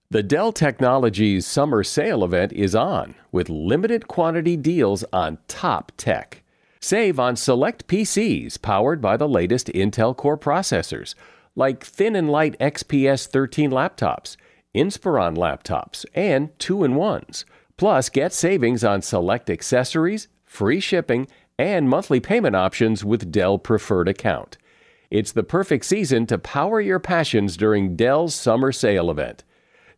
The Dell Technologies summer sale event is on with limited quantity deals on top tech. Save on select PCs powered by the latest Intel Core processors, like thin and light XPS 13 laptops, Inspiron laptops, and 2-in-1s. Plus, get savings on select accessories, free shipping, and monthly payment options with Dell Preferred Account. It's the perfect season to power your passions during Dell's summer sale event.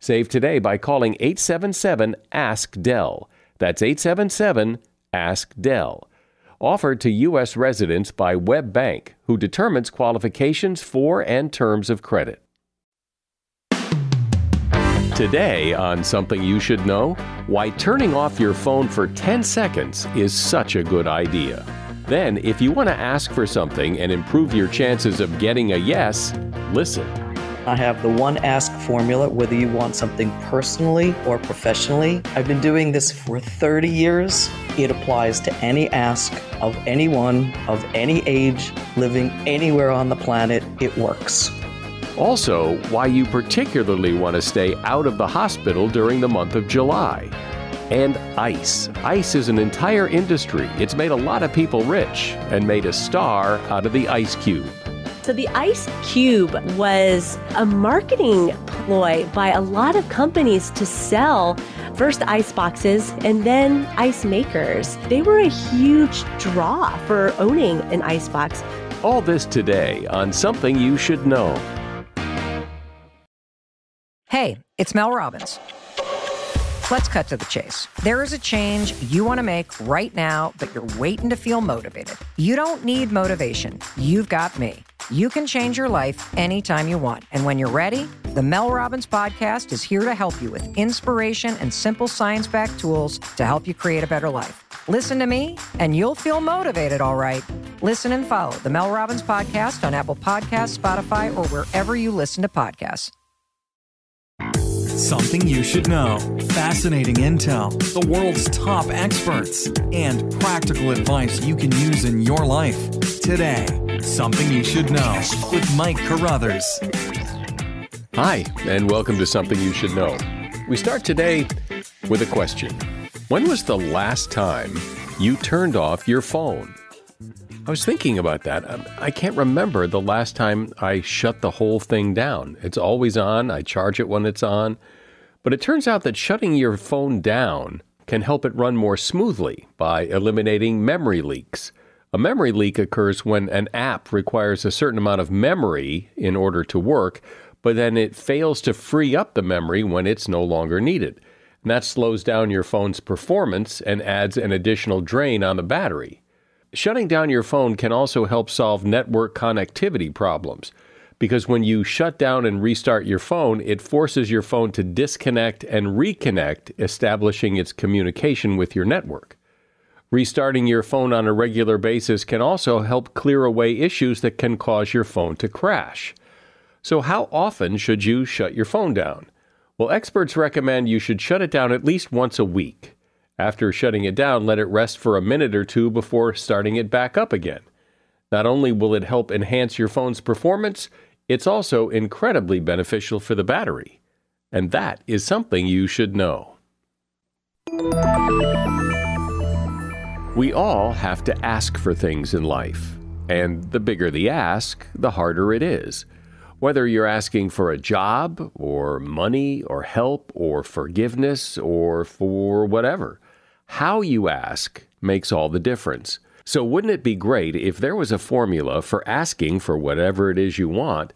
Save today by calling 877-ASK-DELL. That's 877-ASK-DELL. Offered to U.S. residents by Web Bank, who determines qualifications for and terms of credit. Today on Something You Should Know, why turning off your phone for 10 seconds is such a good idea. Then, if you want to ask for something and improve your chances of getting a yes, listen. I have the one ask formula, whether you want something personally or professionally. I've been doing this for 30 years. It applies to any ask of anyone of any age, living anywhere on the planet. It works. Also, why you particularly want to stay out of the hospital during the month of July. And ice. Ice is an entire industry. It's made a lot of people rich and made a star out of the ice cube. So the ice cube was a marketing ploy by a lot of companies to sell first ice boxes and then ice makers. They were a huge draw for owning an ice box. All this today on Something You Should Know. Hey, it's Mel Robbins. Let's cut to the chase. There is a change you want to make right now, but you're waiting to feel motivated. You don't need motivation. You've got me. You can change your life anytime you want. And when you're ready, the Mel Robbins Podcast is here to help you with inspiration and simple science-backed tools to help you create a better life. Listen to me, and you'll feel motivated, all right. Listen and follow the Mel Robbins Podcast on Apple Podcasts, Spotify, or wherever you listen to podcasts. Something you should know. Fascinating intel, the world's top experts, and practical advice you can use in your life. Today, Something You Should Know with Mike Carruthers. Hi, and welcome to Something You Should Know. We start today with a question. When was the last time you turned off your phone? I was thinking about that. I can't remember the last time I shut the whole thing down. It's always on. I charge it when it's on. But it turns out that shutting your phone down can help it run more smoothly by eliminating memory leaks. A memory leak occurs when an app requires a certain amount of memory in order to work, but then it fails to free up the memory when it's no longer needed. And that slows down your phone's performance and adds an additional drain on the battery. Shutting down your phone can also help solve network connectivity problems, because when you shut down and restart your phone, it forces your phone to disconnect and reconnect, establishing its communication with your network. Restarting your phone on a regular basis can also help clear away issues that can cause your phone to crash. So how often should you shut your phone down? Well, experts recommend you should shut it down at least once a week. After shutting it down, let it rest for a minute or two before starting it back up again. Not only will it help enhance your phone's performance, it's also incredibly beneficial for the battery. And that is something you should know. We all have to ask for things in life. And the bigger the ask, the harder it is. Whether you're asking for a job, or money, or help, or forgiveness, or for whatever. How you ask makes all the difference. So wouldn't it be great if there was a formula for asking for whatever it is you want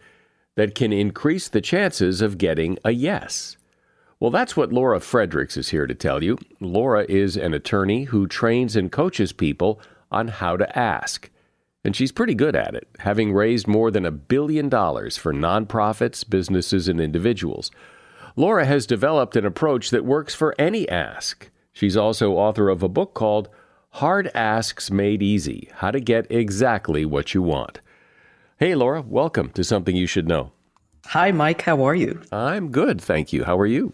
that can increase the chances of getting a yes? Well, that's what Laura Fredericks is here to tell you. Laura is an attorney who trains and coaches people on how to ask. And she's pretty good at it, having raised more than $1 billion for nonprofits, businesses, and individuals. Laura has developed an approach that works for any ask. She's also author of a book called Hard Asks Made Easy: How to Get Exactly What You Want. Hey, Laura, welcome to Something You Should Know. Hi, Mike. How are you? I'm good, thank you. How are you?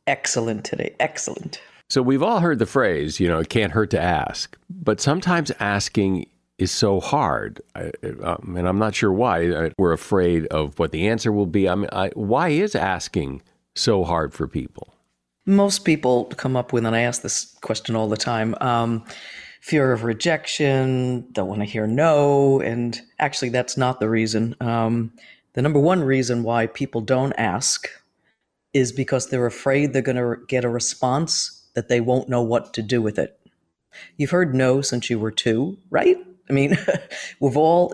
Excellent today. Excellent. So we've all heard the phrase, it can't hurt to ask. But sometimes asking is so hard, and I'm not sure why. We're afraid of what the answer will be. Why is asking so hard for people? Most people come up with, and I ask this question all the time, fear of rejection, don't want to hear no. And actually, that's not the reason. The number one reason why people don't ask is because they're afraid they're going to get a response that they won't know what to do with it. You've heard no since you were 2, right? I mean, we've all,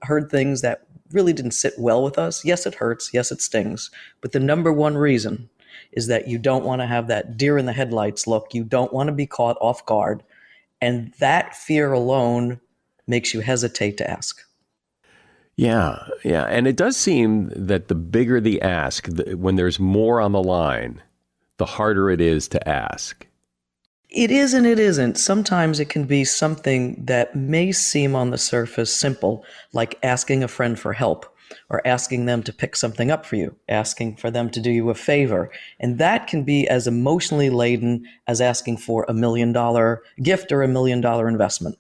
heard things that really didn't sit well with us. Yes, it hurts. Yes, it stings. But the number one reason is that you don't want to have that deer in the headlights look. You don't want to be caught off guard. And that fear alone makes you hesitate to ask. Yeah. And it does seem that the bigger the ask, when there's more on the line, the harder it is to ask. It is and it isn't. Sometimes it can be something that may seem on the surface simple, like asking a friend for help or asking them to pick something up for you, asking for them to do you a favor. And that can be as emotionally laden as asking for $1 million gift or $1 million investment.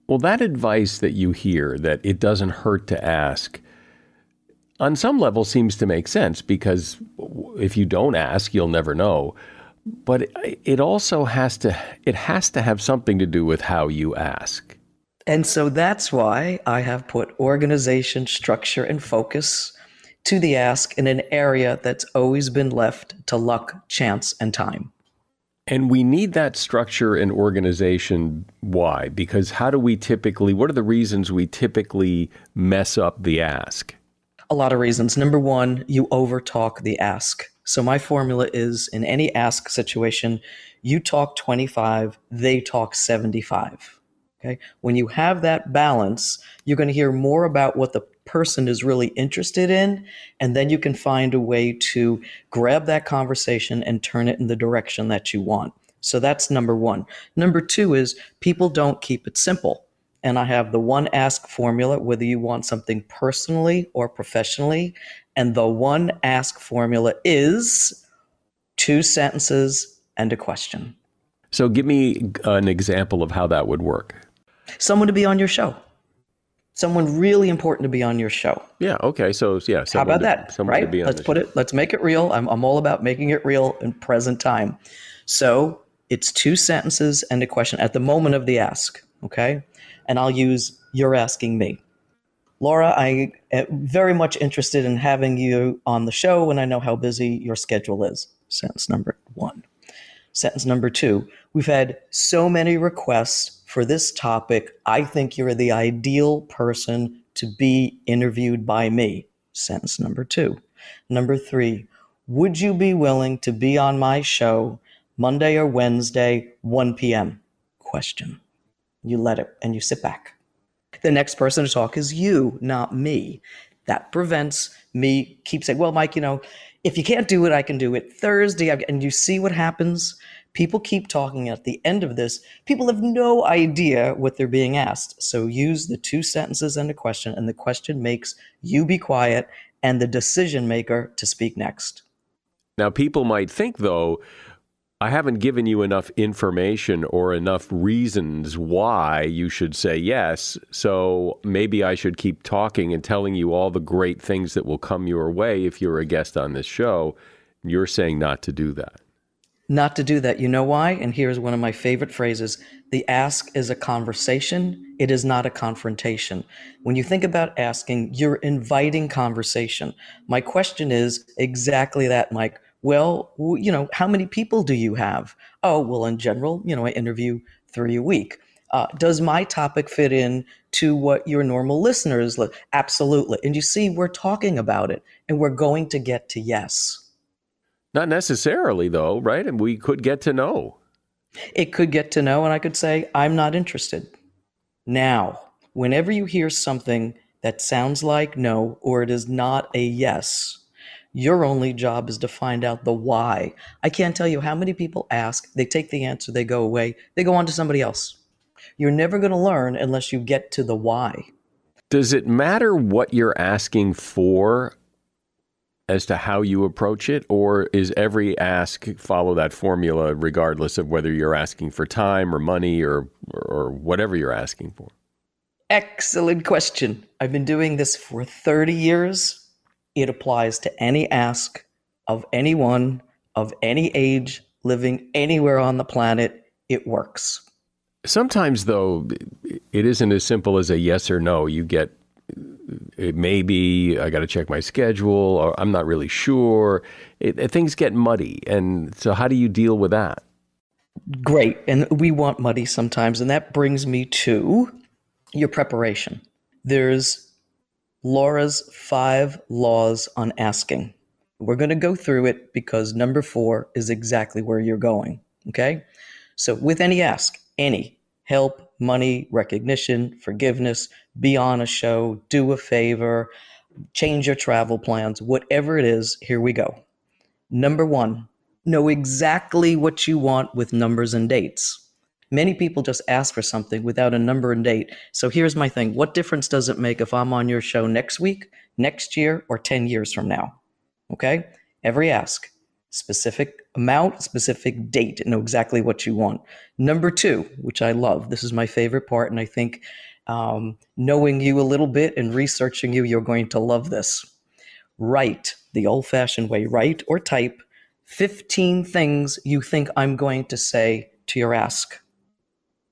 Well, that advice that you hear, that it doesn't hurt to ask, on some level seems to make sense, because if you don't ask, you'll never know. But it also has to have something to do with how you ask. And so that's why I have put organization, structure, and focus to the ask in an area that's always been left to luck, chance, and time. And we need that structure and organization. Why? Because what are the reasons we typically mess up the ask? A lot of reasons. Number one, you overtalk the ask. So my formula is, in any ask situation, you talk 25, they talk 75. Okay? When you have that balance, you're going to hear more about what the person is really interested in, and then you can find a way to grab that conversation and turn it in the direction that you want. So that's number one. Number two is, people don't keep it simple. And I have the one ask formula, whether you want something personally or professionally. And the one ask formula is 2 sentences and a question. So give me an example of how that would work. Someone to be on your show. Someone really important to be on your show. Yeah. Okay. So yeah. How about that? Right? Let's make it real. I'm all about making it real in present time. So it's 2 sentences and a question at the moment of the ask. Okay. And I'll use, you're asking me. Laura, I am very much interested in having you on the show, and I know how busy your schedule is. Sentence number 1. Sentence number 2, we've had so many requests for this topic. I think you're the ideal person to be interviewed by me. Sentence number 2. Number 3, would you be willing to be on my show Monday or Wednesday, 1 p.m.? Question. You let it, and you sit back. The next person to talk is you, not me. That prevents me keep saying, well, Mike, if you can't do it, I can do it Thursday. And you see what happens? People keep talking. At the end of this, people have no idea what they're being asked. So use the 2 sentences and a question, and the question makes you be quiet and the decision maker to speak next. Now, people might think, though, I haven't given you enough information or enough reasons why you should say yes, so maybe I should keep talking and telling you all the great things that will come your way if you're a guest on this show. You're saying not to do that. Not to do that. You know why? And here's one of my favorite phrases. The ask is a conversation. It is not a confrontation. When you think about asking, you're inviting conversation. My question is exactly that, Mike. Well, how many people do you have? Oh, well, in general, I interview 3 a week. Does my topic fit in to what your normal listeners look? Absolutely. And you see, we're talking about it, and we're going to get to yes. Not necessarily, though, right? And we could get to no. It could get to no, and I could say, I'm not interested. Now, whenever you hear something that sounds like no, or it is not a yes, your only job is to find out the why. I can't tell you how many people ask, they take the answer, they go away, they go on to somebody else. You're never going to learn unless you get to the why. Does it matter what you're asking for as to how you approach it, or is every ask follow that formula regardless of whether you're asking for time or money or whatever you're asking for? Excellent question. I've been doing this for 30 years. It applies to any ask of anyone, of any age, living anywhere on the planet. It works. Sometimes, though, it isn't as simple as a yes or no. You get, it may be, I got to check my schedule, or I'm not really sure. Things get muddy. And so how do you deal with that? Great. And we want muddy sometimes. And that brings me to your preparation. There's Laura's 5 laws on asking. We're going to go through it because number 4 is exactly where you're going. Okay? So with any ask, any help, money, recognition, forgiveness, be on a show, do a favor, change your travel plans, whatever it is, here we go. Number 1, know exactly what you want with numbers and dates. Many people just ask for something without a number and date. So here's my thing. What difference does it make if I'm on your show next week, next year, or 10 years from now? Okay? Every ask, specific amount, specific date, know exactly what you want. Number 2, which I love, this is my favorite part, and I think knowing you a little bit and researching you, you're going to love this. Write, the old-fashioned way, write or type 15 things you think I'm going to say to your ask.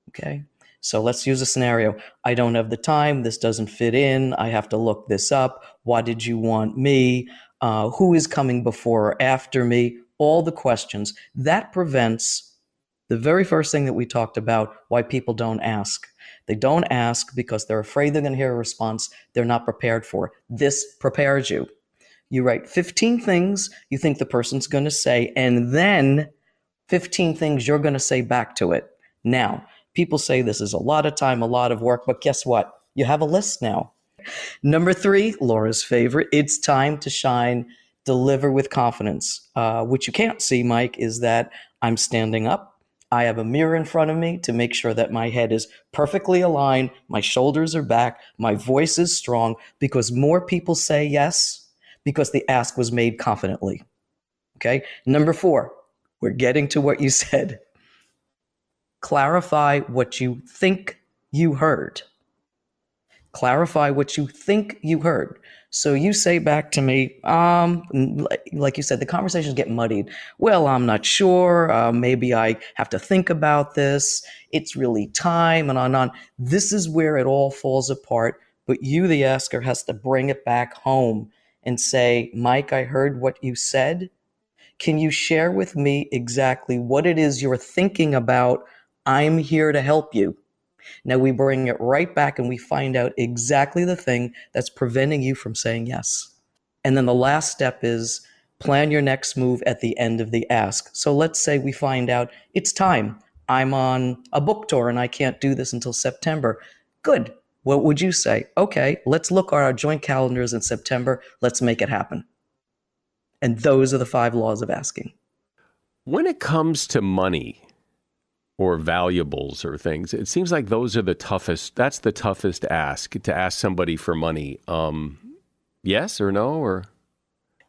Okay, so let's use a scenario. I don't have the time. This doesn't fit in. I have to look this up. Why did you want me? Who is coming before or after me? All the questions. That prevents the very first thing that we talked about, why people don't ask. They don't ask because they're afraid they're going to hear a response they're not prepared for. This prepares you. You write 15 things you think the person's going to say, and then 15 things you're going to say back to it. Now, people say this is a lot of time, a lot of work, but guess what? You have a list now. Number 3, Laura's favorite, it's time to shine, deliver with confidence. What you can't see, Mike, is that I'm standing up. I have a mirror in front of me to make sure that my head is perfectly aligned, my shoulders are back, my voice is strong, because more people say yes because the ask was made confidently. Okay? Number 4, we're getting to what you said. Clarify what you think you heard. Clarify what you think you heard. So you say back to me, like you said, the conversations get muddied. Well, I'm not sure. Maybe I have to think about this. It's really time and on and on. This is where it all falls apart. But you, the asker, has to bring it back home and say, Mike, I heard what you said. Can you share with me exactly what it is you're thinking about? I'm here to help you. Now we bring it right back and we find out exactly the thing that's preventing you from saying yes. And then the last step is plan your next move at the end of the ask. So let's say we find out it's time. I'm on a book tour and I can't do this until September. Good. What would you say? Okay, let's look at our joint calendars in September. Let's make it happen. And those are the 5 laws of asking. When it comes to money or valuables or things, it seems like those are the toughest. That's the toughest ask, to ask somebody for money. Yes or no? Or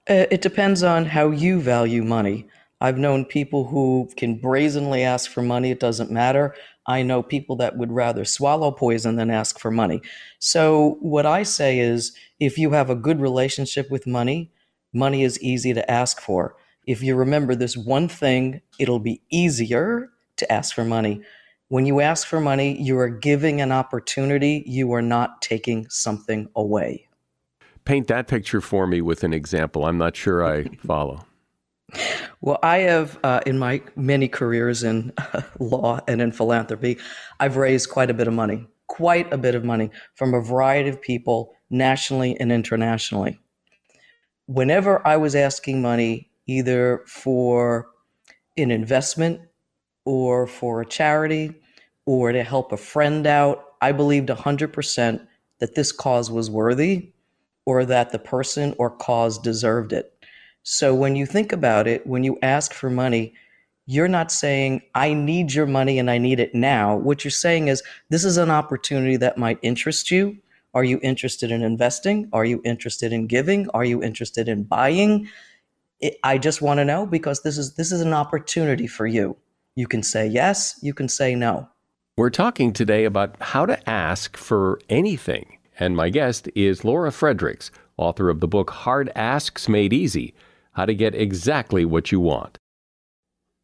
it depends on how you value money. I've known people who can brazenly ask for money. It doesn't matter. I know people that would rather swallow poison than ask for money. So what I say is, if you have a good relationship with money, money is easy to ask for. If you remember this one thing, it'll be easier to ask for money. When you ask for money, you are giving an opportunity. You are not taking something away. Paint that picture for me with an example. I'm not sure I follow. Well, I have, in my many careers in law and in philanthropy, I've raised quite a bit of money from a variety of people, nationally and internationally. Whenever I was asking money, either for an investment or for a charity or to help a friend out, I believed 100% that this cause was worthy or that the person or cause deserved it. So when you think about it, when you ask for money, you're not saying, I need your money and I need it now. What you're saying is, this is an opportunity that might interest you. Are you interested in investing? Are you interested in giving? Are you interested in buying? I just want to know, because this is an opportunity for you. You can say yes, you can say no. We're talking today about how to ask for anything. And my guest is Laura Fredericks, author of the book Hard Asks Made Easy, how to get exactly what you want.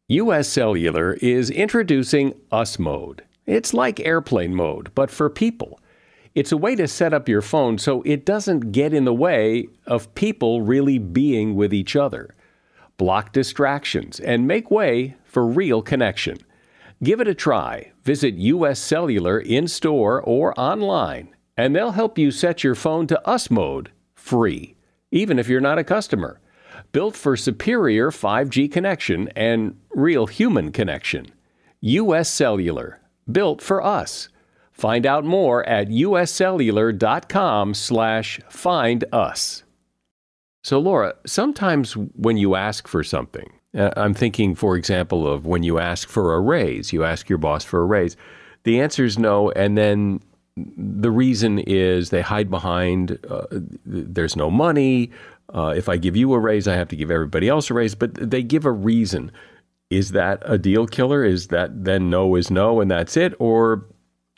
US Cellular is introducing Us Mode. It's like airplane mode, but for people. It's a way to set up your phone so it doesn't get in the way of people really being with each other. Block distractions and make way for real connection. Give it a try. Visit US Cellular in-store or online, and they'll help you set your phone to Us Mode free, even if you're not a customer. Built for superior 5G connection and real human connection. US Cellular, built for us. Find out more at uscellular.com/findus. So Laura, sometimes when you ask for something, I'm thinking, for example, of when you ask for a raise, you ask your boss for a raise, the answer is no, and then the reason is they hide behind, there's no money. If I give you a raise, I have to give everybody else a raise, but they give a reason. Is that a deal killer? Is that then no is no and that's it? Or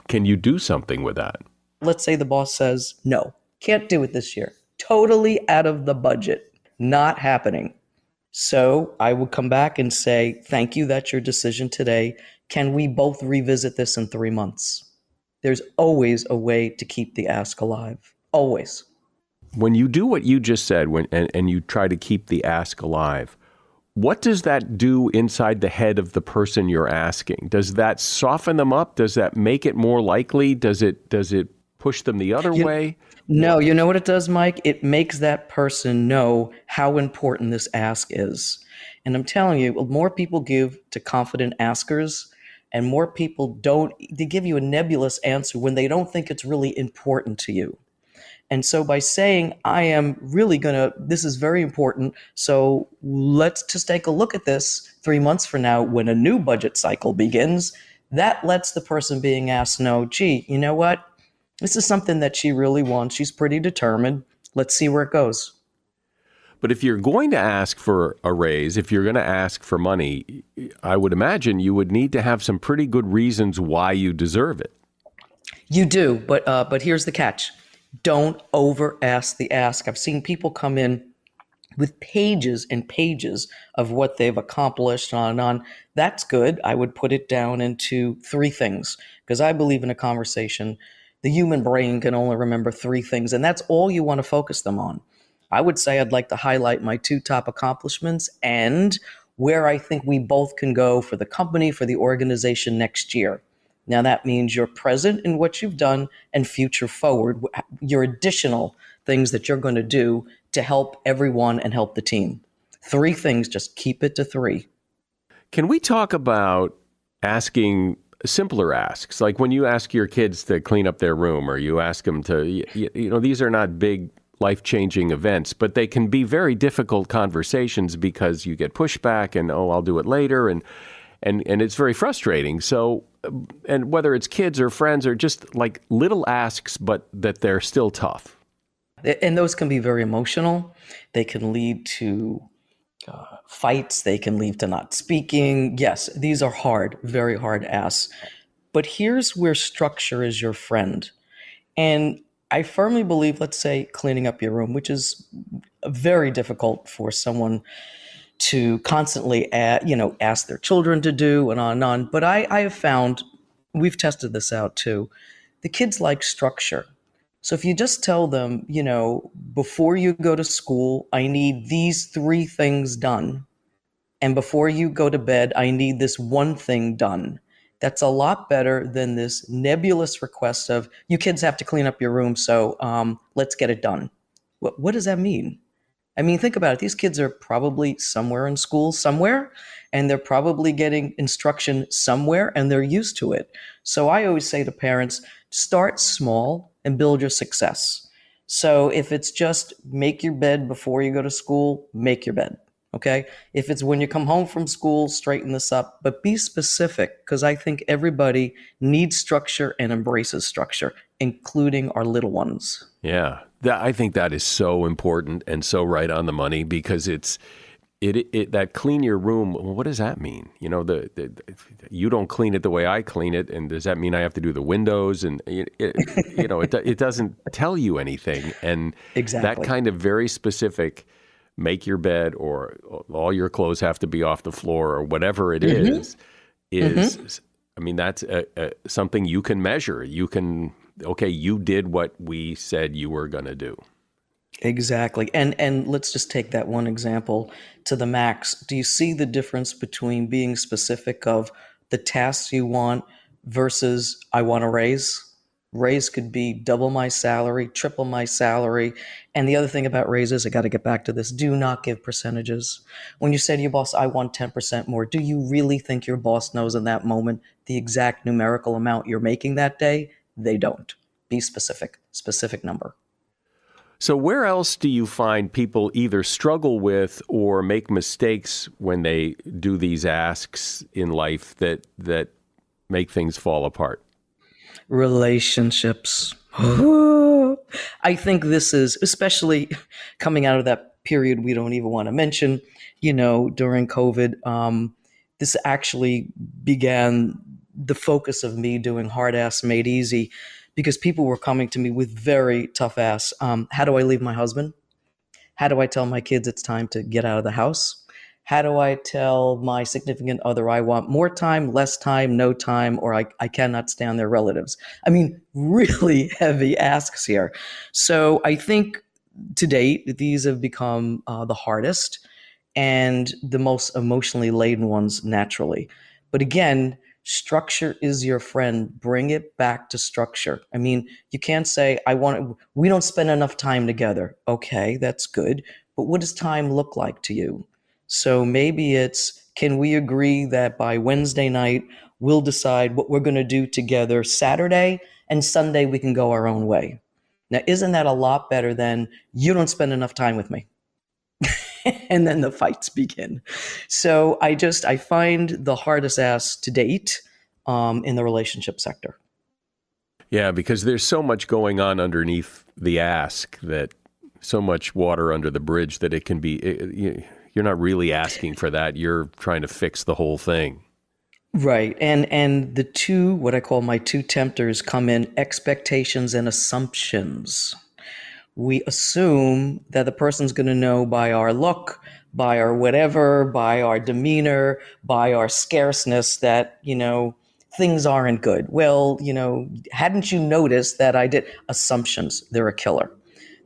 can you do something with that? Let's say the boss says, no, can't do it this year. Totally out of the budget. Not happening. So I would come back and say, thank you, that's your decision today. Can we both revisit this in 3 months? There's always a way to keep the ask alive. Always. When you do what you just said and you try to keep the ask alive, what does that do inside the head of the person you're asking? Does that soften them up? Does that make it more likely? Does it push them the other way? No, you know what it does, Mike? It makes that person know how important this ask is. And I'm telling you, more people give to confident askers, and more people they give you a nebulous answer when they don't think it's really important to you. And so by saying, this is very important, so let's just take a look at this 3 months from now when a new budget cycle begins, that lets the person being asked know, gee, you know what? This is something that she really wants. She's pretty determined. Let's see where it goes. But if you're going to ask for a raise, if you're going to ask for money, I would imagine you would need to have some pretty good reasons why you deserve it. You do, but here's the catch. Don't over ask the ask. I've seen people come in with pages and pages of what they've accomplished on and on. That's good. I would put it down into 3 things because I believe in a conversation, the human brain can only remember 3 things, and that's all you want to focus them on. I would say I'd like to highlight my 2 top accomplishments and where I think we both can go for the company, for the organization next year. Now, that means you're present in what you've done and future forward, your additional things that you're going to do to help everyone and help the team. 3 things, just keep it to 3. Can we talk about asking simpler asks? Like when you ask your kids to clean up their room or you ask them to, these are not big life-changing events, but they can be very difficult conversations because you get pushback and, I'll do it later. And it's very frustrating. So, and whether it's kids or friends or just like little asks, but that they're still tough. And those can be very emotional. They can lead to fights. They can lead to not speaking. Yes, these are hard, very hard asks. But here's where structure is your friend. And I firmly believe, let's say, cleaning up your room, which is very difficult for someone to constantly, ask their children to do and on and on. But I have found, we've tested this out too, the kids like structure. So if you just tell them, before you go to school, I need these 3 things done. And before you go to bed, I need this 1 thing done. That's a lot better than this nebulous request of, you kids have to clean up your room, so let's get it done. What does that mean? I mean, think about it. These kids are probably somewhere in school somewhere, and they're probably getting instruction somewhere, and they're used to it. So I always say to parents, start small and build your success. So if it's just make your bed before you go to school, make your bed. Okay. If it's when you come home from school, straighten this up, but be specific, because I think everybody needs structure and embraces structure, including our little ones. Yeah. I think that is so important and so right on the money, because it's that clean your room. Well, what does that mean? You don't clean it the way I clean it. And does that mean I have to do the windows? And it doesn't tell you anything. And exactly. That kind of very specific make your bed or all your clothes have to be off the floor or whatever it is, I mean, that's something you can measure. You can, okay, you did what we said you were going to do. Exactly. And let's just take that one example to the max. Do you see the difference between being specific of the tasks you want versus I want a raise? Raise could be double my salary, triple my salary. And the other thing about raises, I got to get back to this, do not give percentages. When you say to your boss, I want 10% more, do you really think your boss knows in that moment the exact numerical amount you're making that day? They don't. Be specific number. So where else do you find people either struggle with or make mistakes when they do these asks in life that make things fall apart? Relationships. I think this is, especially coming out of that period we don't even want to mention, during COVID, this actually began the focus of me doing Hard Ass Made Easy, because people were coming to me with very tough ass. How do I leave my husband? How do I tell my kids it's time to get out of the house? How do I tell my significant other I want more time, less time, no time, or I cannot stand their relatives? I mean, really heavy asks here. So I think to date, these have become the hardest and the most emotionally laden ones naturally. But again, structure is your friend. Bring it back to structure. I mean, you can't say, we don't spend enough time together. Okay, that's good. But what does time look like to you? So maybe it's, can we agree that by Wednesday night, we'll decide what we're going to do together Saturday, and Sunday we can go our own way. Now, isn't that a lot better than you don't spend enough time with me? And then the fights begin. So I find the hardest ass to date in the relationship sector. Yeah, because there's so much going on underneath the ask, that so much water under the bridge that it can be, you're not really asking for that. You're trying to fix the whole thing. Right. And the two, what I call my two tempters, come in expectations and assumptions. We assume that the person's going to know by our look, by our whatever, by our demeanor, by our scarceness that, things aren't good. Well, hadn't you noticed that I did? Assumptions, they're a killer.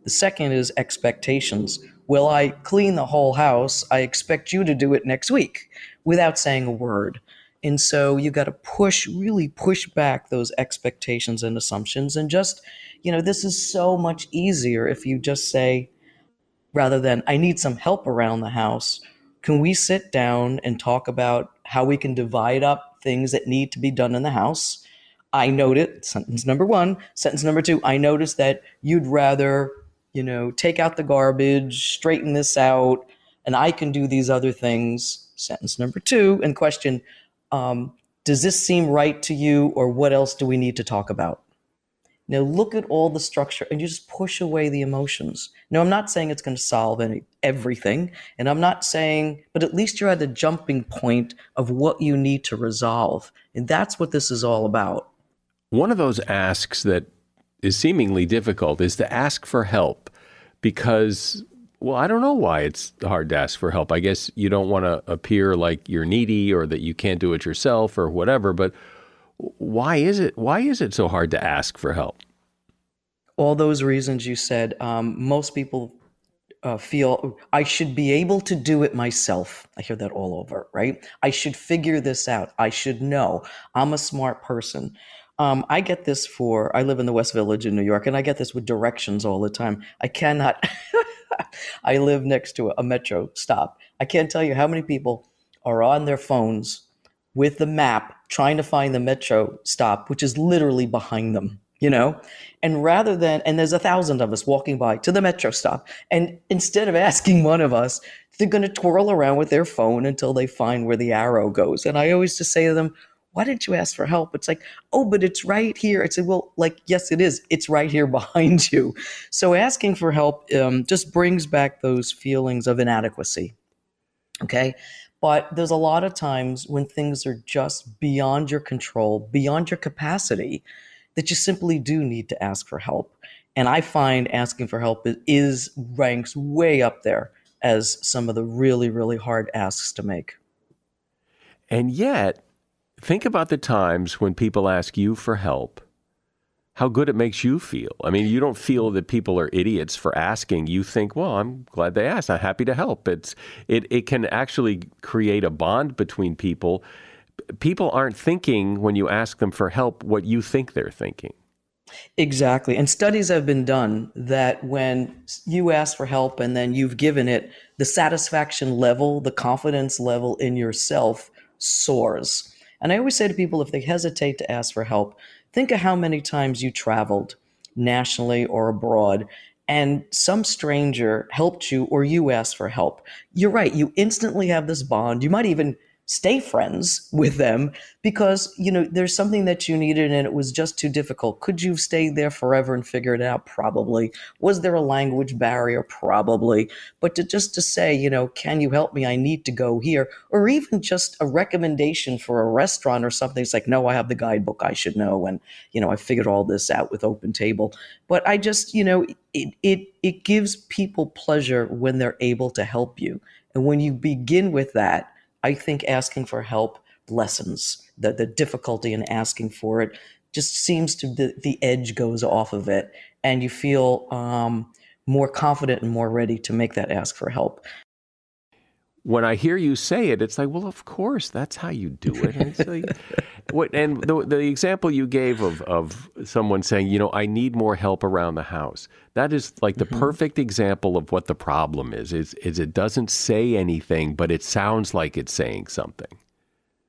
The second is expectations. Well, I clean the whole house. I expect you to do it next week without saying a word. And so you got to really push back those expectations and assumptions, and just, this is so much easier if you just say, rather than, I need some help around the house, can we sit down and talk about how we can divide up things that need to be done in the house? I noted, sentence number one. Sentence number two, I noticed that you'd rather, take out the garbage, straighten this out, and I can do these other things. Sentence number two, and question, does this seem right to you, or what else do we need to talk about? Now look at all the structure, and you just push away the emotions. Now, I'm not saying it's going to solve everything, and I'm not saying, but at least you're at the jumping point of what you need to resolve. And that's what this is all about. One of those asks that is seemingly difficult is to ask for help, because, well, I don't know why it's hard to ask for help. I guess you don't want to appear like you're needy or that you can't do it yourself or whatever, but why is it so hard to ask for help? All those reasons you said. Most people feel I should be able to do it myself. I hear that all over, right? I should figure this out. I should know. I'm a smart person. I get this I live in the West Village in New York, and I get this with directions all the time. I cannot, I live next to a metro stop. I can't tell you how many people are on their phones with the map trying to find the metro stop, which is literally behind them, and and there's 1,000 of us walking by to the metro stop. And instead of asking one of us, they're going to twirl around with their phone until they find where the arrow goes. And I always just say to them, why didn't you ask for help? It's like, oh, but it's right here. I said, well, yes, it is. It's right here behind you. So asking for help just brings back those feelings of inadequacy. Okay. But there's a lot of times when things are just beyond your control, beyond your capacity, that you simply do need to ask for help. And I find asking for help ranks way up there as some of the really, really hard asks to make. And yet, think about the times when people ask you for help, how good it makes you feel. I mean, you don't feel that people are idiots for asking. You think, well, I'm glad they asked. I'm happy to help. It can actually create a bond between people. People aren't thinking when you ask them for help what you think they're thinking. Exactly. And studies have been done that when you ask for help and then you've given it, the satisfaction level, the confidence level in yourself soars. And I always say to people, if they hesitate to ask for help, think of how many times you traveled nationally or abroad and some stranger helped you or you asked for help. You're right. You instantly have this bond. You might even stay friends with them because, there's something that you needed and it was just too difficult. Could you have stayed there forever and figured it out? Probably. Was there a language barrier? Probably. But to say, can you help me? I need to go here. Or even just a recommendation for a restaurant or something. It's like, no, I have the guidebook. I should know. And, I figured all this out with Open Table. But I just, it gives people pleasure when they're able to help you. And when you begin with that, I think asking for help lessens the difficulty in asking for it. Just seems to the edge goes off of it, and you feel more confident and more ready to make that ask for help. When I hear you say it, it's like, well, of course, that's how you do it. And it's like, the example you gave of someone saying, I need more help around the house. That is like the perfect example of what the problem is it doesn't say anything, but it sounds like it's saying something.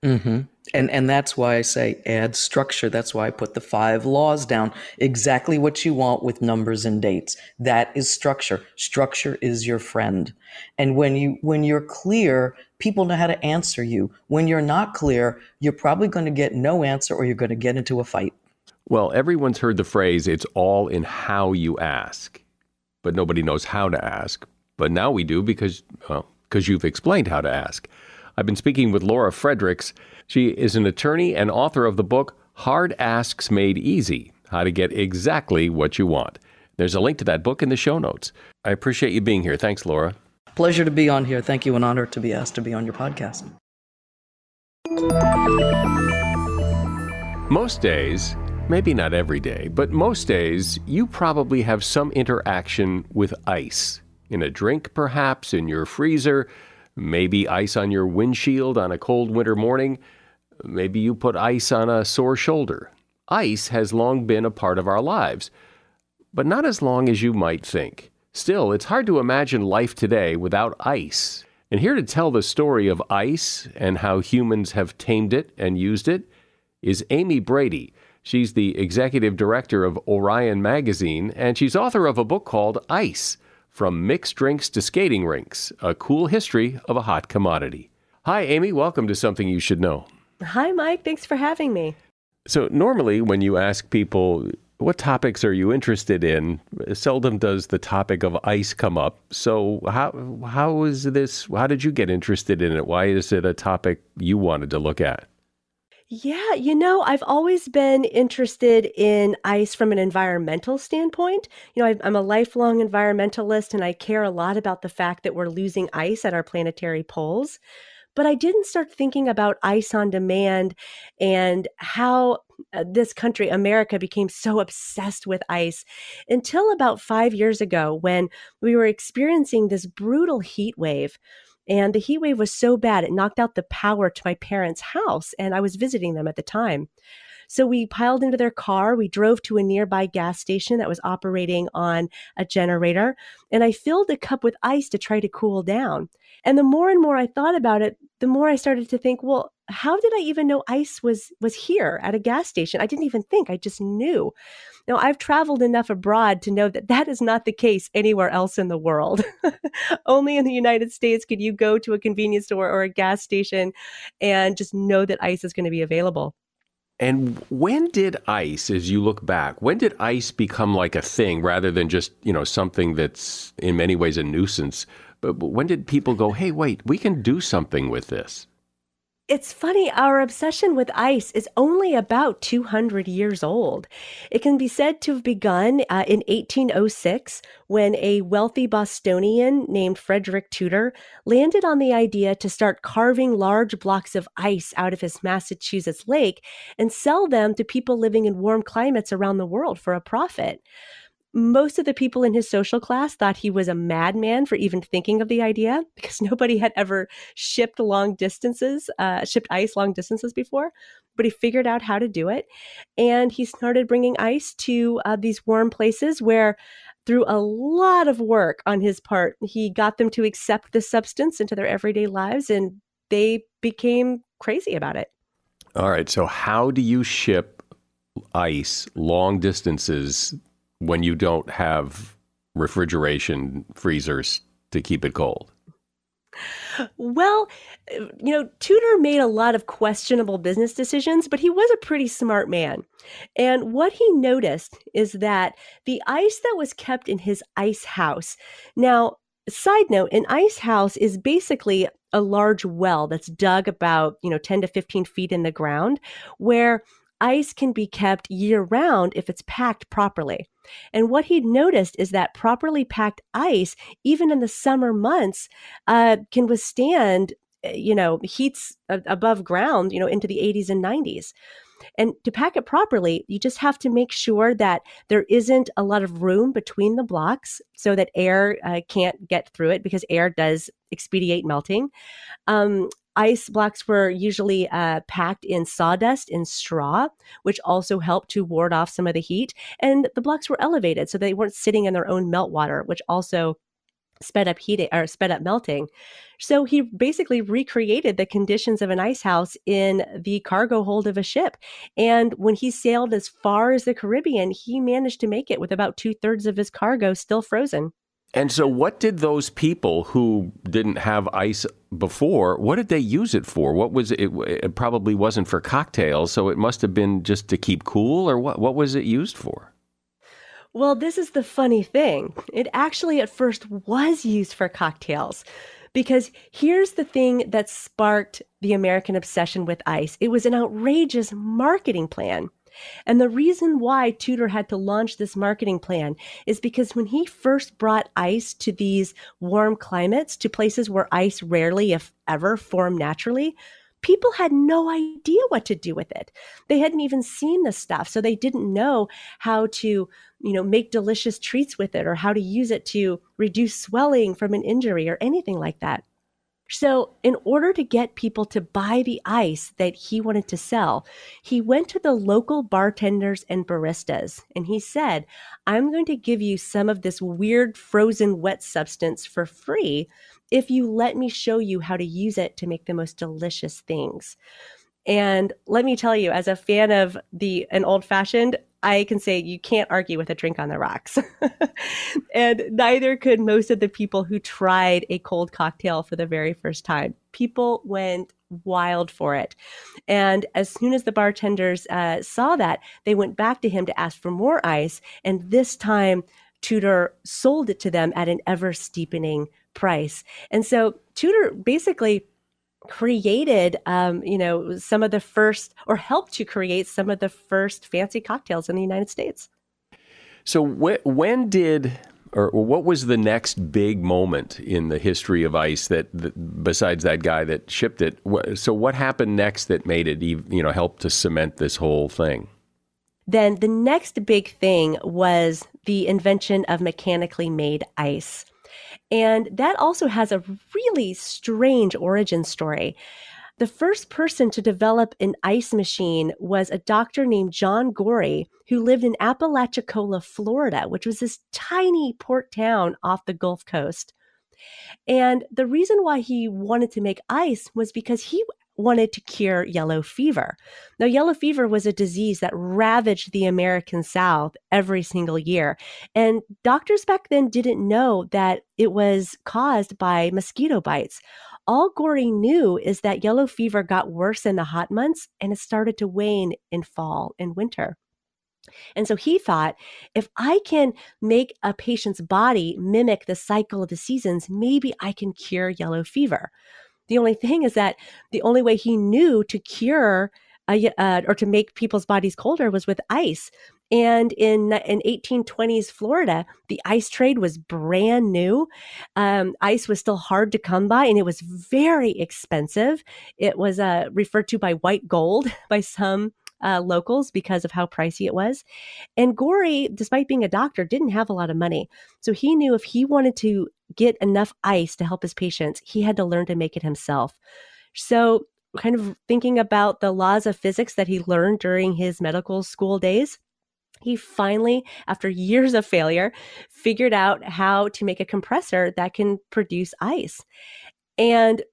Mm-hmm. And that's why I say add structure. That's why I put the 5 laws down. Exactly what you want with numbers and dates. That is structure. Structure is your friend. And when you're clear, people know how to answer you. When you're not clear, you're probably going to get no answer or you're going to get into a fight. Well, everyone's heard the phrase, it's all in how you ask, but nobody knows how to ask. But now we do because you've explained how to ask. I've been speaking with Laura Fredericks. She is an attorney and author of the book, Hard Asks Made Easy, How to Get Exactly What You Want. There's a link to that book in the show notes. I appreciate you being here. Thanks, Laura. Pleasure to be on here. Thank you. An honor to be asked to be on your podcast. Most days, maybe not every day, but most days, you probably have some interaction with ice. In a drink, perhaps, in your freezer, maybe ice on your windshield on a cold winter morning. Maybe you put ice on a sore shoulder. Ice has long been a part of our lives, but not as long as you might think. Still, it's hard to imagine life today without ice. And here to tell the story of ice and how humans have tamed it and used it is Amy Brady. She's the executive director of Orion Magazine, and she's author of a book called Ice, From Mixed Drinks to Skating Rinks, A Cool History of a Hot Commodity. Hi, Amy. Welcome to Something You Should Know. Hi, Mike. Thanks for having me. So normally when you ask people, what topics are you interested in, seldom does the topic of ice come up. So how is this? How did you get interested in it? Why is it a topic you wanted to look at? Yeah, I've always been interested in ice from an environmental standpoint. I'm a lifelong environmentalist and I care a lot about the fact that we're losing ice at our planetary poles. But I didn't start thinking about ice on demand and how this country, America, became so obsessed with ice until about 5 years ago when we were experiencing this brutal heat wave. And the heat wave was so bad, it knocked out the power to my parents' house, and I was visiting them at the time. So we piled into their car, we drove to a nearby gas station that was operating on a generator, and I filled a cup with ice to try to cool down. And the more and more I thought about it, the more I started to think, well, how did I even know ice was here at a gas station? I didn't even think, I just knew. Now, I've traveled enough abroad to know that that is not the case anywhere else in the world. Only in the United States could you go to a convenience store or a gas station and just know that ice is going to be available. And when did ice, as you look back, when did ice become like a thing rather than just, something that's in many ways a nuisance? But when did people go, hey, wait, we can do something with this? It's funny, our obsession with ice is only about 200 years old. It can be said to have begun in 1806 when a wealthy Bostonian named Frederick Tudor landed on the idea to start carving large blocks of ice out of his Massachusetts lake and sell them to people living in warm climates around the world for a profit. Most of the people in his social class thought he was a madman for even thinking of the idea because nobody had ever shipped ice long distances before. But he figured out how to do it. And he started bringing ice to these warm places where, through a lot of work on his part, he got them to accept the substance into their everyday lives, and they became crazy about it. All right. So how do you ship ice long distances when you don't have refrigeration freezers to keep it cold? Well, Tudor made a lot of questionable business decisions, but he was a pretty smart man. And what he noticed is that the ice that was kept in his ice house. Now, side note, an ice house is basically a large well that's dug about, 10 to 15 feet in the ground, where ice can be kept year round if it's packed properly. And what he noticed is that properly packed ice, even in the summer months, can withstand, heats above ground, into the 80s and 90s. And to pack it properly, you just have to make sure that there isn't a lot of room between the blocks so that air can't get through it, because air does expedite melting. Ice blocks were usually packed in sawdust and straw, which also helped to ward off some of the heat. And the blocks were elevated so they weren't sitting in their own meltwater, which also sped up heating or sped up melting. So he basically recreated the conditions of an ice house in the cargo hold of a ship. And when he sailed as far as the Caribbean, he managed to make it with about 2/3 of his cargo still frozen. And so what did those people who didn't have ice before, what did they use it for? What was it? It probably wasn't for cocktails, so it must have been just to keep cool, or what was it used for? Well, this is the funny thing. It actually at first was used for cocktails, because here's the thing that sparked the American obsession with ice. It was an outrageous marketing plan. And the reason why Tudor had to launch this marketing plan is because when he first brought ice to these warm climates, to places where ice rarely, if ever, formed naturally, people had no idea what to do with it. They hadn't even seen the stuff, so they didn't know how to, make delicious treats with it, or how to use it to reduce swelling from an injury or anything like that. So in order to get people to buy the ice that he wanted to sell, he went to the local bartenders and baristas, and he said, I'm going to give you some of this weird frozen wet substance for free if you let me show you how to use it to make the most delicious things. And let me tell you, as a fan of an old fashioned, I can say you can't argue with a drink on the rocks. And neither could most of the people who tried a cold cocktail for the very first time. People went wild for it. And as soon as the bartenders saw that, they went back to him to ask for more ice. And this time, Tudor sold it to them at an ever steepening price. And so Tudor basically created, some of the first, or helped to create some of the first fancy cocktails in the United States. So when did, or what was the next big moment in the history of ice that besides that guy that shipped it? So what happened next that made it, help to cement this whole thing? Then the next big thing was the invention of mechanically made ice. And that also has a really strange origin story. The first person to develop an ice machine was a doctor named John Gorey, who lived in Apalachicola, Florida, which was this tiny port town off the Gulf Coast. And the reason why he wanted to make ice was because he wanted to cure yellow fever. Now, yellow fever was a disease that ravaged the American South every single year. And doctors back then didn't know that it was caused by mosquito bites. All Gorey knew is that yellow fever got worse in the hot months and it started to wane in fall and winter. And so he thought, if I can make a patient's body mimic the cycle of the seasons, maybe I can cure yellow fever. The only thing is that the only way he knew to cure or to make people's bodies colder was with ice. And in 1820s Florida, the ice trade was brand new. Ice was still hard to come by, and it was very expensive. It was referred to by white gold by some locals because of how pricey it was. And Gorey, despite being a doctor, didn't have a lot of money. So he knew if he wanted to get enough ice to help his patients, he had to learn to make it himself. So kind of thinking about the laws of physics that he learned during his medical school days, he finally, after years of failure, figured out how to make a compressor that can produce ice. And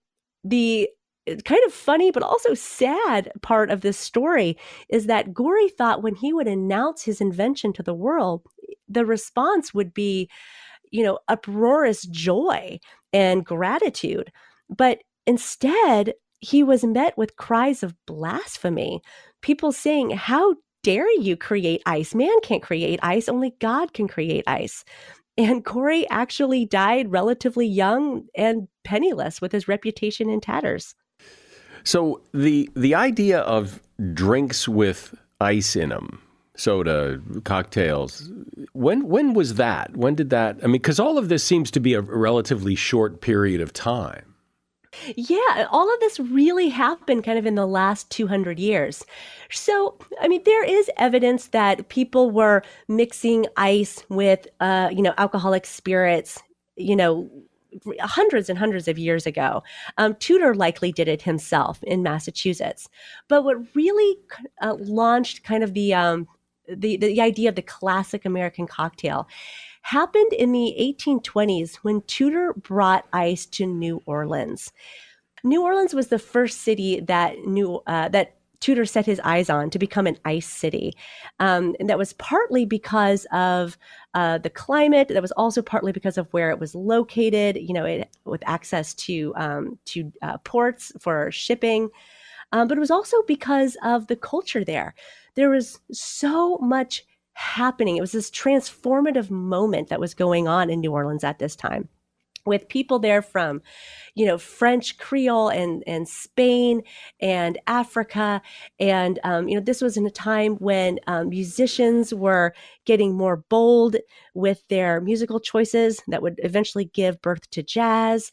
the kind of funny but also sad part of this story is that Gorey thought when he would announce his invention to the world, the response would be, uproarious joy and gratitude. But instead, he was met with cries of blasphemy. People saying, "How dare you create ice? Man can't create ice. Only God can create ice." And Gorey actually died relatively young and penniless with his reputation in tatters. So the idea of drinks with ice in them, soda, cocktails, when was that? When did that? I mean, because all of this seems to be a relatively short period of time. Yeah, all of this really happened kind of in the last 200 years. So, I mean, there is evidence that people were mixing ice with, alcoholic spirits, hundreds and hundreds of years ago. Tudor likely did it himself in Massachusetts. But what really launched kind of the idea of the classic American cocktail happened in the 1820s when Tudor brought ice to New Orleans. New Orleans was the first city that Tudor set his eyes on to become an ice city. And that was partly because of the climate. That was also partly because of where it was located, with access to ports for shipping. But it was also because of the culture there. There was so much happening. It was this transformative moment that was going on in New Orleans at this time, with people there from, French Creole and Spain and Africa. And, this was in a time when musicians were getting more bold with their musical choices that would eventually give birth to jazz.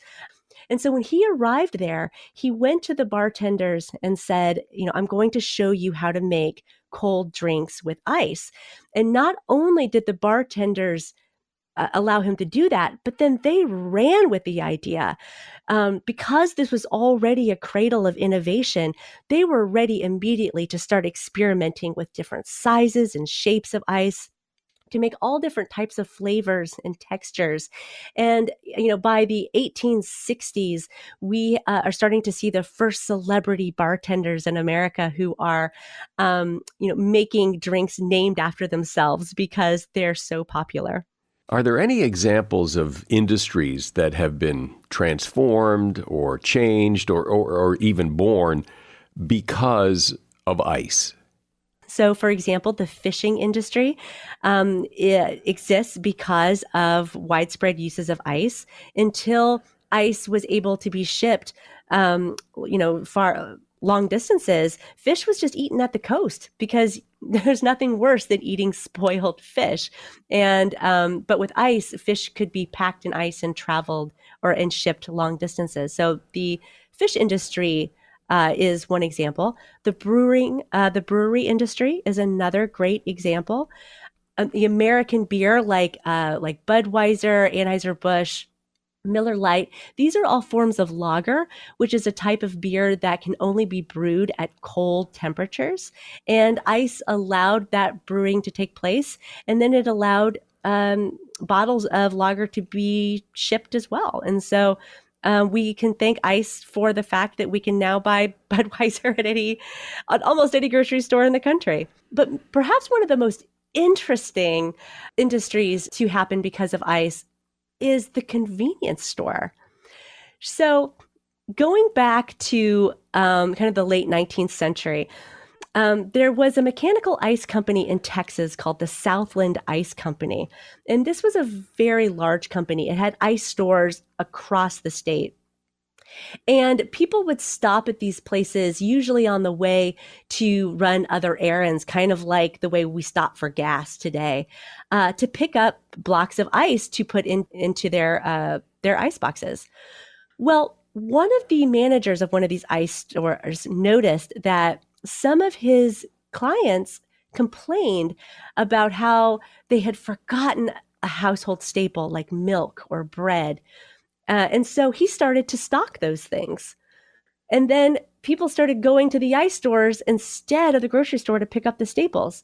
And so when he arrived there, he went to the bartenders and said, "I'm going to show you how to make cold drinks with ice." And not only did the bartenders allow him to do that, but then they ran with the idea. Because this was already a cradle of innovation, they were ready immediately to start experimenting with different sizes and shapes of ice, to make all different types of flavors and textures. And, by the 1860s, we are starting to see the first celebrity bartenders in America who are, making drinks named after themselves because they're so popular. Are there any examples of industries that have been transformed or changed or even born because of ice? So, for example, the fishing industry it exists because of widespread uses of ice. Until ice was able to be shipped, far long distances, fish was just eaten at the coast because there's nothing worse than eating spoiled fish. And but with ice, fish could be packed in ice and traveled and shipped long distances. So the fish industry is one example. The brewery industry is another great example. The American beer, like Budweiser, Anheuser-Busch, Miller Lite, these are all forms of lager, which is a type of beer that can only be brewed at cold temperatures. And ice allowed that brewing to take place, and then it allowed bottles of lager to be shipped as well. And so we can thank ice for the fact that we can now buy Budweiser at almost any grocery store in the country. But perhaps one of the most interesting industries to happen because of ice is the convenience store. So going back to kind of the late 19th century, there was a mechanical ice company in Texas called the Southland Ice Company. And this was a very large company. It had ice stores across the state. And people would stop at these places, usually on the way to run other errands, kind of like the way we stop for gas today, to pick up blocks of ice to put into their ice boxes. Well, one of the managers of one of these ice stores noticed that some of his clients complained about how they had forgotten a household staple like milk or bread. And so he started to stock those things. And then people started going to the ice stores instead of the grocery store to pick up the staples.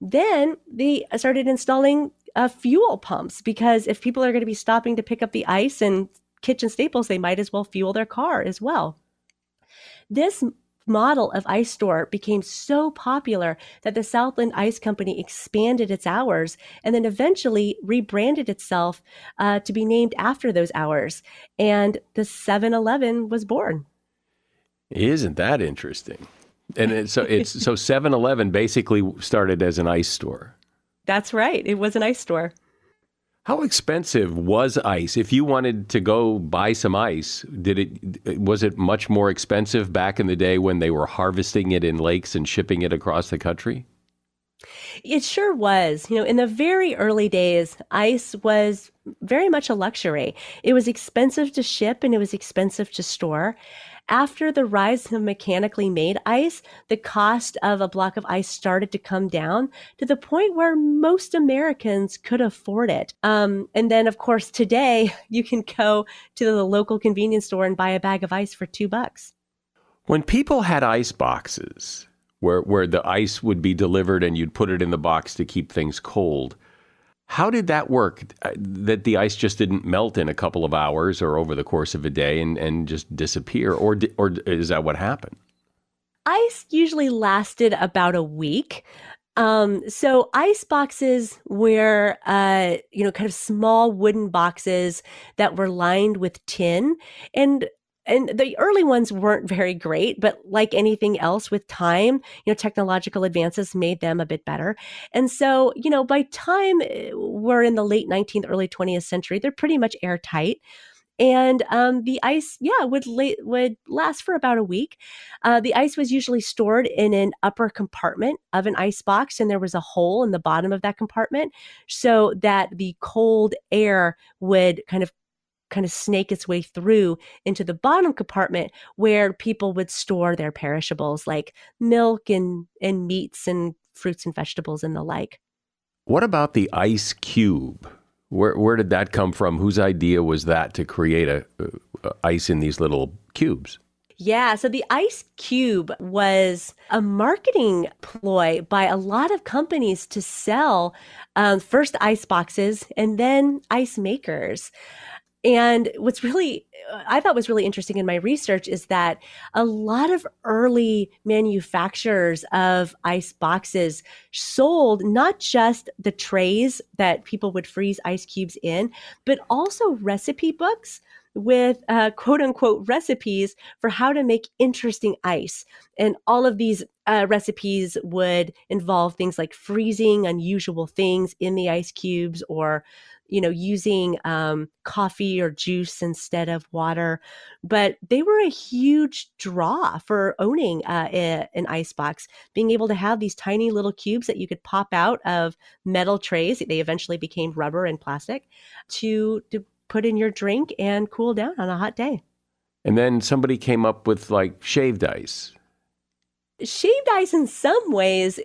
Then they started installing fuel pumps, because if people are going to be stopping to pick up the ice and kitchen staples, they might as well fuel their car as well. This model of ice store became so popular that the Southland Ice Company expanded its hours and then eventually rebranded itself to be named after those hours. And the 7-Eleven was born. Isn't that interesting? And so 7-Eleven basically started as an ice store. That's right. It was an ice store. How expensive was ice? If you wanted to go buy some ice, was it much more expensive back in the day when they were harvesting it in lakes and shipping it across the country? It sure was. In the very early days, ice was very much a luxury. It was expensive to ship and it was expensive to store. After the rise of mechanically made ice, the cost of a block of ice started to come down to the point where most Americans could afford it. And then, of course, today you can go to the local convenience store and buy a bag of ice for $2. When people had ice boxes where the ice would be delivered and you'd put it in the box to keep things cold, how did that work? That the ice just didn't melt in a couple of hours or over the course of a day and just disappear? Or is that what happened? Ice usually lasted about a week. So ice boxes were, kind of small wooden boxes that were lined with tin. And the early ones weren't very great, but like anything else with time, technological advances made them a bit better. And so, by time we're in the late 19th, early 20th century, they're pretty much airtight. And the ice, would last for about a week. The ice was usually stored in an upper compartment of an ice box, and there was a hole in the bottom of that compartment so that the cold air would kind of snake its way through into the bottom compartment where people would store their perishables like milk and meats and fruits and vegetables and the like. What about the ice cube? Where did that come from? Whose idea was that to create a ice in these little cubes? Yeah, so the ice cube was a marketing ploy by a lot of companies to sell first ice boxes and then ice makers. And I thought was really interesting in my research is that a lot of early manufacturers of ice boxes sold not just the trays that people would freeze ice cubes in, but also recipe books with quote unquote recipes for how to make interesting ice. And all of these recipes would involve things like freezing unusual things in the ice cubes or using coffee or juice instead of water. But they were a huge draw for owning an ice box, being able to have these tiny little cubes that you could pop out of metal trays. They eventually became rubber and plastic to put in your drink and cool down on a hot day. And then somebody came up with like shaved ice. Shaved ice in some ways,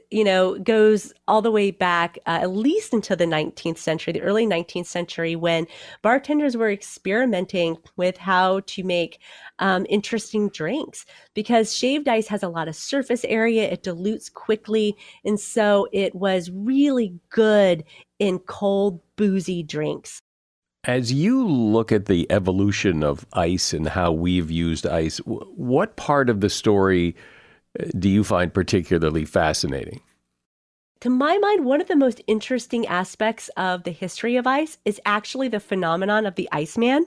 goes all the way back at least into the 19th century, the early 19th century, when bartenders were experimenting with how to make interesting drinks, because shaved ice has a lot of surface area, it dilutes quickly, and so it was really good in cold, boozy drinks. As you look at the evolution of ice and how we've used ice, what part of the story do you find particularly fascinating? To my mind, one of the most interesting aspects of the history of ice is actually the phenomenon of the Iceman.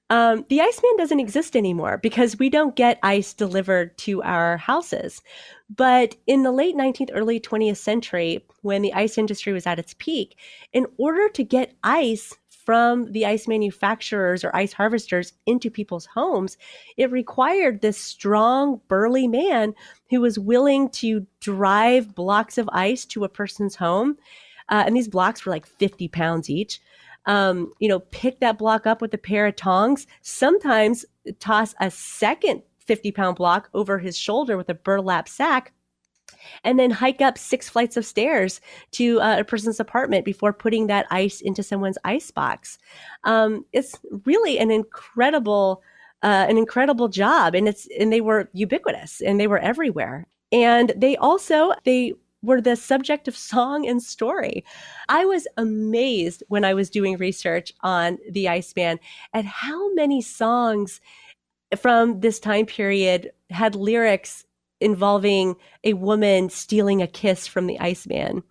The Iceman doesn't exist anymore because we don't get ice delivered to our houses. But in the late 19th, early 20th century, when the ice industry was at its peak, in order to get ice from the ice manufacturers or ice harvesters into people's homes, it required this strong, burly man who was willing to drive blocks of ice to a person's home. And these blocks were like 50 pounds each. Pick that block up with a pair of tongs, sometimes toss a second 50-pound block over his shoulder with a burlap sack, and then hike up 6 flights of stairs to a person's apartment before putting that ice into someone's ice box. It's really an incredible job, and they were ubiquitous and they were everywhere. And they were the subject of song and story. I was amazed when I was doing research on the Iceman at how many songs from this time period had lyrics involving a woman stealing a kiss from the Iceman,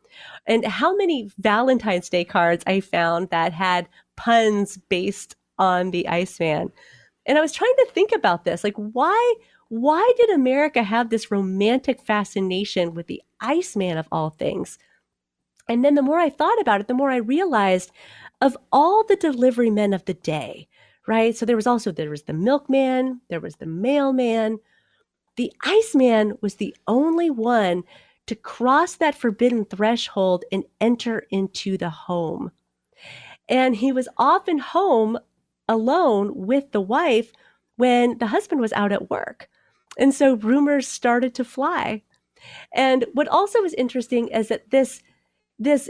and how many Valentine's Day cards I found that had puns based on the Iceman. And I was trying to think about this, like why did America have this romantic fascination with the Iceman of all things? And then the more I thought about it, the more I realized of all the delivery men of the day, right? So there was the milkman, there was the mailman. The Iceman was the only one to cross that forbidden threshold and enter into the home. And he was often home alone with the wife when the husband was out at work. And so rumors started to fly. And what also is interesting is that this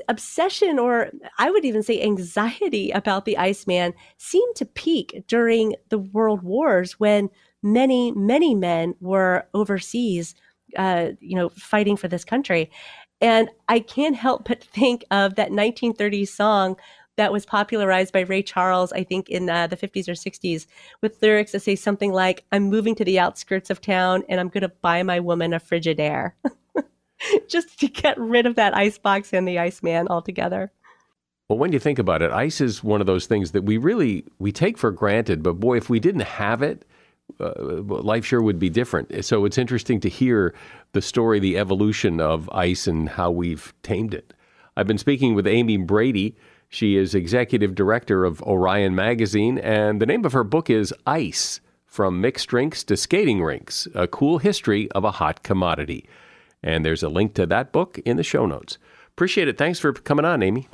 obsession, or I would even say anxiety about the Iceman, seemed to peak during the World Wars when many, many men were overseas, fighting for this country. And I can't help but think of that 1930s song that was popularized by Ray Charles, I think in the 50s or 60s, with lyrics that say something like, "I'm moving to the outskirts of town and I'm going to buy my woman a Frigidaire." Just to get rid of that icebox and the Iceman altogether. Well, when you think about it, ice is one of those things that we take for granted. But boy, if we didn't have it, life sure would be different. So it's interesting to hear the story, the evolution of ice and how we've tamed it. I've been speaking with Amy Brady. She is executive director of Orion Magazine, and the name of her book is Ice, From Mixed Drinks to Skating Rinks, A Cool History of a Hot Commodity. And there's a link to that book in the show notes. Appreciate it. Thanks for coming on, Amy.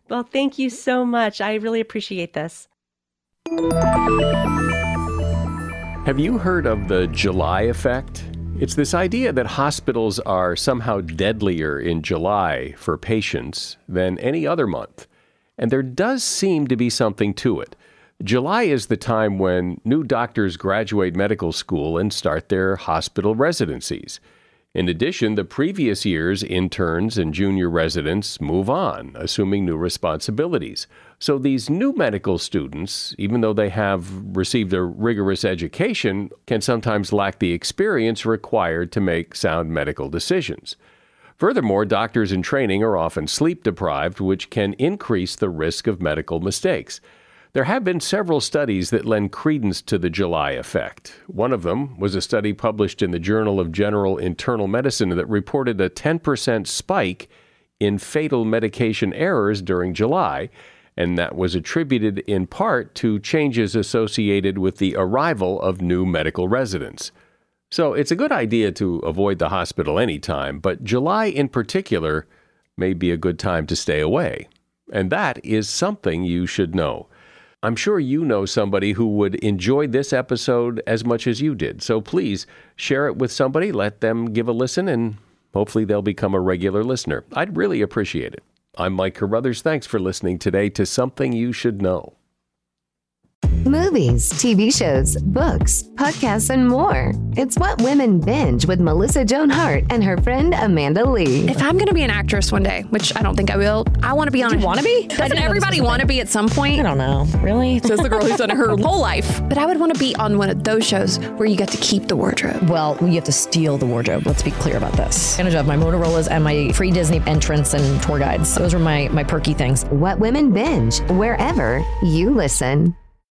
Well, thank you so much. I really appreciate this. Have you heard of the July effect? It's this idea that hospitals are somehow deadlier in July for patients than any other month. And there does seem to be something to it. July is the time when new doctors graduate medical school and start their hospital residencies. In addition, the previous year's interns and junior residents move on, assuming new responsibilities. So these new medical students, even though they have received a rigorous education, can sometimes lack the experience required to make sound medical decisions. Furthermore, doctors in training are often sleep deprived, which can increase the risk of medical mistakes. There have been several studies that lend credence to the July effect. One of them was a study published in the Journal of General Internal Medicine that reported a 10% spike in fatal medication errors during July, and that was attributed in part to changes associated with the arrival of new medical residents. So it's a good idea to avoid the hospital anytime, but July in particular may be a good time to stay away. And that is something you should know. I'm sure you know somebody who would enjoy this episode as much as you did. So please share it with somebody, let them give a listen, and hopefully they'll become a regular listener. I'd really appreciate it. I'm Mike Carruthers. Thanks for listening today to Something You Should Know. Movies, TV shows, books, podcasts, and more. It's What Women Binge with Melissa Joan Hart and her friend Amanda Lee. If I'm going to be an actress one day, which I don't think I will, I want to be on. You want to be? Doesn't everybody want to be at some point? I don't know. Really? Says the girl who's done it her whole life. But I would want to be on one of those shows where you get to keep the wardrobe. Well, you have to steal the wardrobe. Let's be clear about this. I have my Motorola's and my free Disney entrance and tour guides. Those were my perky things. What Women Binge, wherever you listen.